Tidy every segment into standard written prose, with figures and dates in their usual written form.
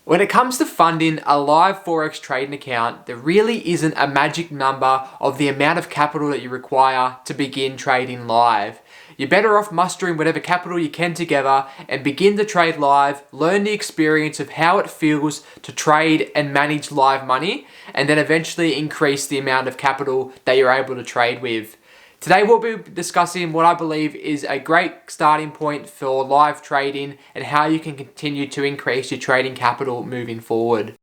When it comes to funding a live Forex trading account, there really isn't a magic number of the amount of capital that you require to begin trading live. You're better off mustering whatever capital you can together and begin to trade live, learn the experience of how it feels to trade and manage live money, and then eventually increase the amount of capital that you're able to trade with. Today we'll be discussing what I believe is a great starting point for live trading and how you can continue to increase your trading capital moving forward.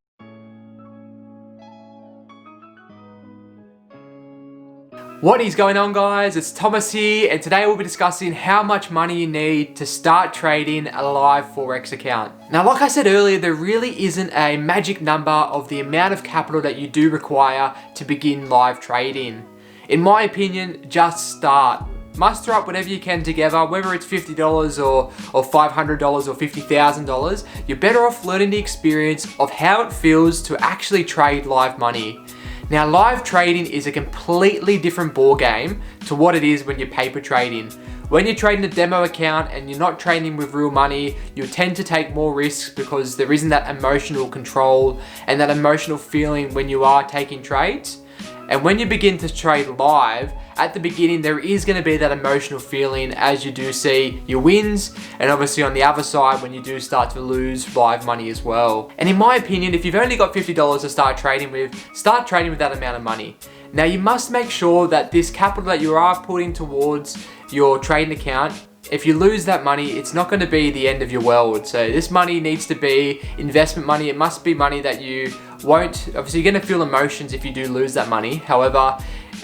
What is going on, guys? It's Thomas here, and today we'll be discussing how much money you need to start trading a live Forex account. Now, like I said earlier, there really isn't a magic number of the amount of capital that you do require to begin live trading. In my opinion, just start. Muster up whatever you can together, whether it's $50 or $500 or $50,000. You're better off learning the experience of how it feels to actually trade live money. Now, live trading is a completely different ball game to what it is when you're paper trading. When you're trading a demo account and you're not trading with real money, you tend to take more risks because there isn't that emotional control and that emotional feeling when you are taking trades. And when you begin to trade live, at the beginning there is going to be that emotional feeling as you do see your wins, and obviously on the other side when you do start to lose live money as well. And in my opinion, if you've only got $50 to start trading with that amount of money. Now, you must make sure that this capital that you are putting towards your trading account, if you lose that money, it's not going to be the end of your world. So this money needs to be investment money. It must be money that you won't, obviously you're going to feel emotions if you do lose that money. However,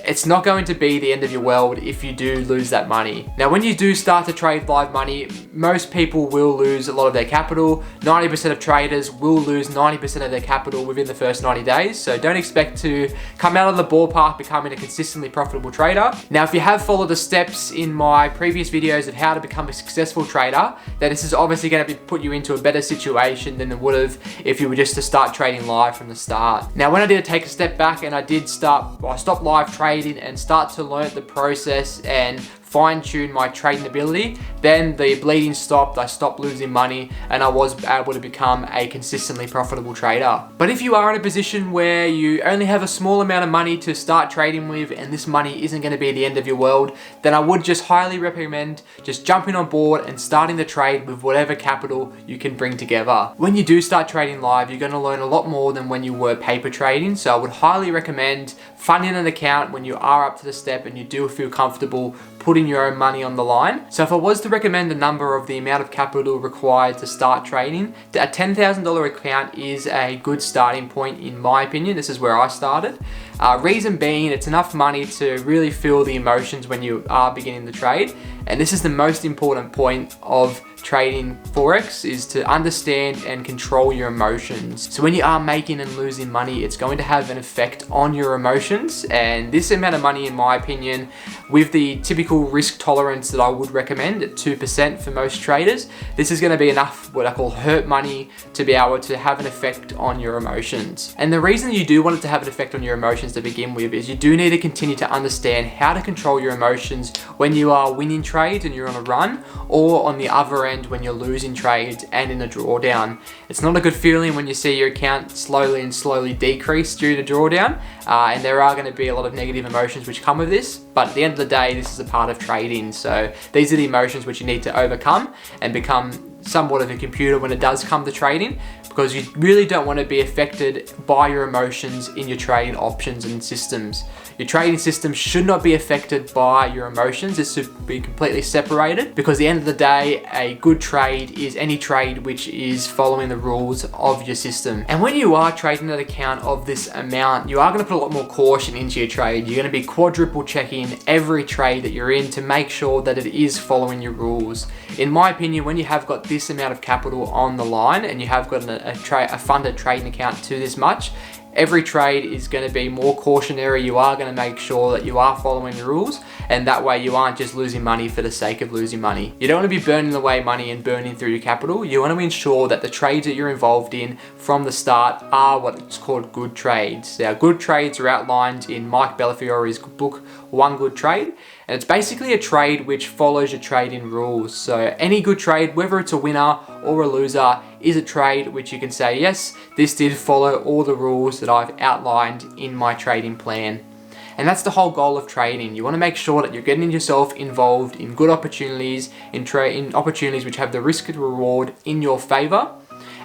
it's not going to be the end of your world if you do lose that money. Now, when you do start to trade live money, most people will lose a lot of their capital. 90% of traders will lose 90% of their capital within the first 90 days. So don't expect to come out of the ballpark becoming a consistently profitable trader. Now, if you have followed the steps in my previous videos of how to become a successful trader, then this is obviously going to put you into a better situation than it would have if you were just to start trading live from the start. Now, when I did take a step back and I stopped live trading and start to learn the process and fine-tune my trading ability, then the bleeding stopped, I stopped losing money, and I was able to become a consistently profitable trader. But if you are in a position where you only have a small amount of money to start trading with and this money isn't going to be the end of your world, then I would just highly recommend just jumping on board and starting the trade with whatever capital you can bring together. When you do start trading live, you're going to learn a lot more than when you were paper trading, so I would highly recommend funding an account when you are up to the step and you do feel comfortable putting your own money on the line. So if I was to recommend a number of the amount of capital required to start trading, a $10,000 account is a good starting point in my opinion. This is where I started. Reason being, it's enough money to really feel the emotions when you are beginning the trade. And this is the most important point of trading Forex, is to understand and control your emotions. So when you are making and losing money, it's going to have an effect on your emotions. And this amount of money, in my opinion, with the typical risk tolerance that I would recommend at 2% for most traders, this is going to be enough what I call hurt money to be able to have an effect on your emotions. And the reason you do want it to have an effect on your emotions to begin with is you do need to continue to understand how to control your emotions when you are winning trades and you're on a run, or on the other end when you're losing trades and in a drawdown. It's not a good feeling when you see your account slowly decrease due to drawdown, and there are going to be a lot of negative emotions which come with this, but at the end of the day, this is a part of trading. So these are the emotions which you need to overcome and become somewhat of a computer when it does come to trading, because you really don't want to be affected by your emotions in your trading options and systems. Your trading system should not be affected by your emotions. This should be completely separated, because at the end of the day, a good trade is any trade which is following the rules of your system. And when you are trading an account of this amount, you are going to put a lot more caution into your trade. You're going to be quadruple checking every trade that you're in to make sure that it is following your rules. In my opinion, when you have got this amount of capital on the line and you have got a funded trading account to this much, every trade is going to be more cautionary. You are going to make sure that you are following the rules, and that way you aren't just losing money for the sake of losing money. You don't want to be burning away money and burning through your capital. You want to ensure that the trades that you're involved in from the start are what's called good trades. Now, good trades are outlined in Mike Bellafiore's book, One Good Trade. And it's basically a trade which follows your trading rules. So any good trade, whether it's a winner or a loser, is a trade which you can say, yes, this did follow all the rules that I've outlined in my trading plan. And that's the whole goal of trading. You want to make sure that you're getting yourself involved in good opportunities, in opportunities which have the risk and reward in your favor,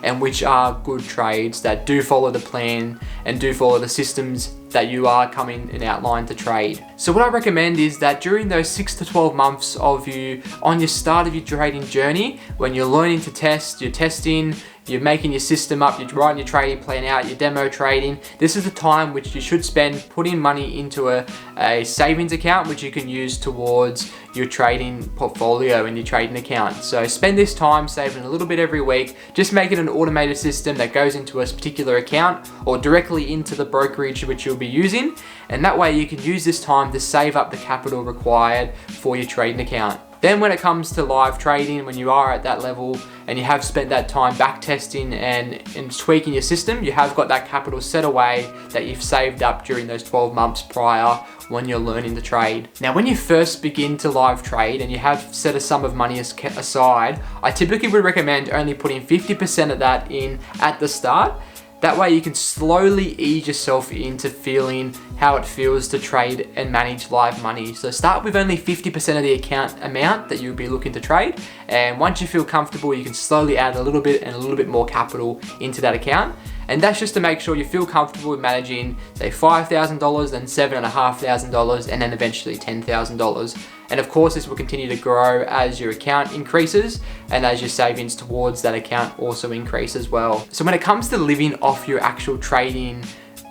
and which are good trades that do follow the plan and do follow the systems that you are coming and outlined to trade. So what I recommend is that during those 6 to 12 months of you on your start of your trading journey, when you're learning to test, you're testing, you're making your system up, you're writing your trading plan out, you're demo trading, this is the time which you should spend putting money into a savings account which you can use towards your trading portfolio and your trading account. So spend this time saving a little bit every week, just make it an automated system that goes into a particular account or directly into the brokerage which you'll be using, and that way you can use this time to save up the capital required for your trading account. Then when it comes to live trading, when you are at that level and you have spent that time back testing and tweaking your system, you have got that capital set away that you've saved up during those 12 months prior when you're learning to trade. Now, when you first begin to live trade and you have set a sum of money aside, I typically would recommend only putting 50% of that in at the start. That way you can slowly ease yourself into feeling how it feels to trade and manage live money. So start with only 50% of the account amount that you'll be looking to trade. And once you feel comfortable, you can slowly add a little bit and a little bit more capital into that account. And that's just to make sure you feel comfortable with managing, say, $5,000, then $7,500, and then eventually $10,000. And of course, this will continue to grow as your account increases and as your savings towards that account also increase as well. So when it comes to living off your actual trading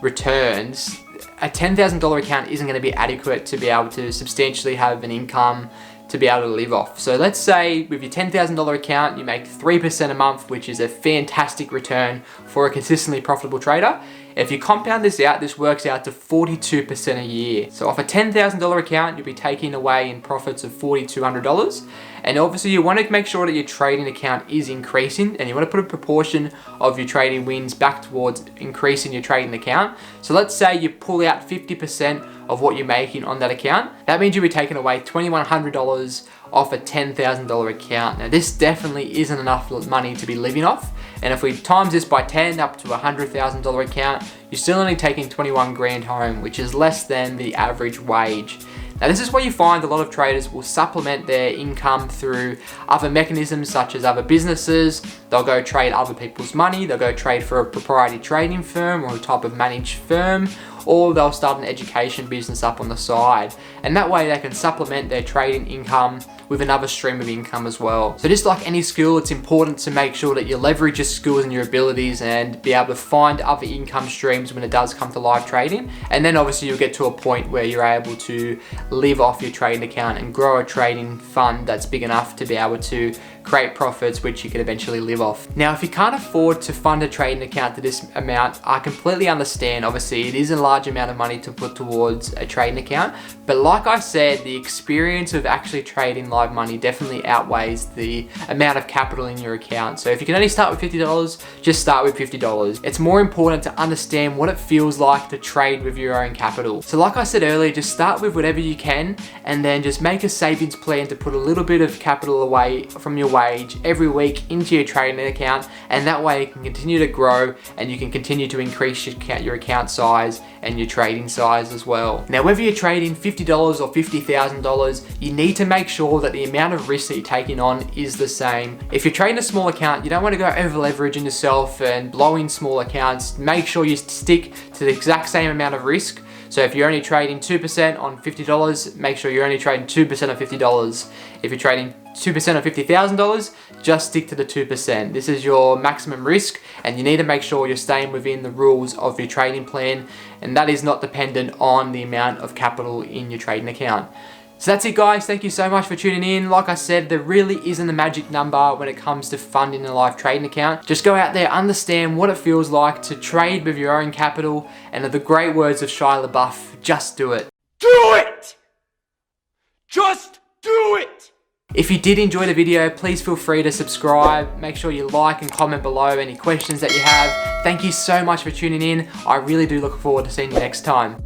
returns, a $10,000 account isn't going to be adequate to be able to substantially have an income to be able to live off. So let's say with your $10,000 account, you make 3% a month, which is a fantastic return for a consistently profitable trader. If you compound this out, this works out to 42% a year. So off a $10,000 account, you'll be taking away in profits of $4,200. And obviously you want to make sure that your trading account is increasing, and you want to put a proportion of your trading wins back towards increasing your trading account. So let's say you pull out 50% of what you're making on that account. That means you'll be taking away $2,100 off a $10,000 account. Now this definitely isn't enough money to be living off. And if we times this by 10 up to a $100,000 account, you're still only taking 21 grand home, which is less than the average wage. Now this is where you find a lot of traders will supplement their income through other mechanisms such as other businesses. They'll go trade other people's money, they'll go trade for a proprietary trading firm or a type of managed firm, or they'll start an education business up on the side. And that way they can supplement their trading income with another stream of income as well. So just like any skill, it's important to make sure that you leverage your skills and your abilities and be able to find other income streams when it does come to live trading. And then obviously you'll get to a point where you're able to live off your trading account and grow a trading fund that's big enough to be able to create profits which you can eventually live off. Now, if you can't afford to fund a trading account to this amount, I completely understand. Obviously, it is a large amount of money to put towards a trading account, but like I said, the experience of actually trading live money definitely outweighs the amount of capital in your account. So if you can only start with $50, just start with $50. It's more important to understand what it feels like to trade with your own capital. So like I said earlier, just start with whatever you can and then just make a savings plan to put a little bit of capital away from your wage every week into your trading account, and that way it can continue to grow and you can continue to increase your account size and your trading size as well. Now, whether you're trading $50 or $50,000, you need to make sure that the amount of risk that you're taking on is the same. If you're trading a small account, you don't want to go over leveraging yourself and blowing small accounts. Make sure you stick to the exact same amount of risk. So if you're only trading 2% on $50, make sure you're only trading 2% of $50. If you're trading 2% of $50,000, just stick to the 2%. This is your maximum risk, and you need to make sure you're staying within the rules of your trading plan, and that is not dependent on the amount of capital in your trading account. So that's it, guys. Thank you so much for tuning in. Like I said, there really isn't a magic number when it comes to funding a live trading account. Just go out there, understand what it feels like to trade with your own capital, and in the great words of Shia LaBeouf, just do it. Do it! Just do it! If you did enjoy the video, please feel free to subscribe. Make sure you like and comment below any questions that you have. Thank you so much for tuning in. I really do look forward to seeing you next time.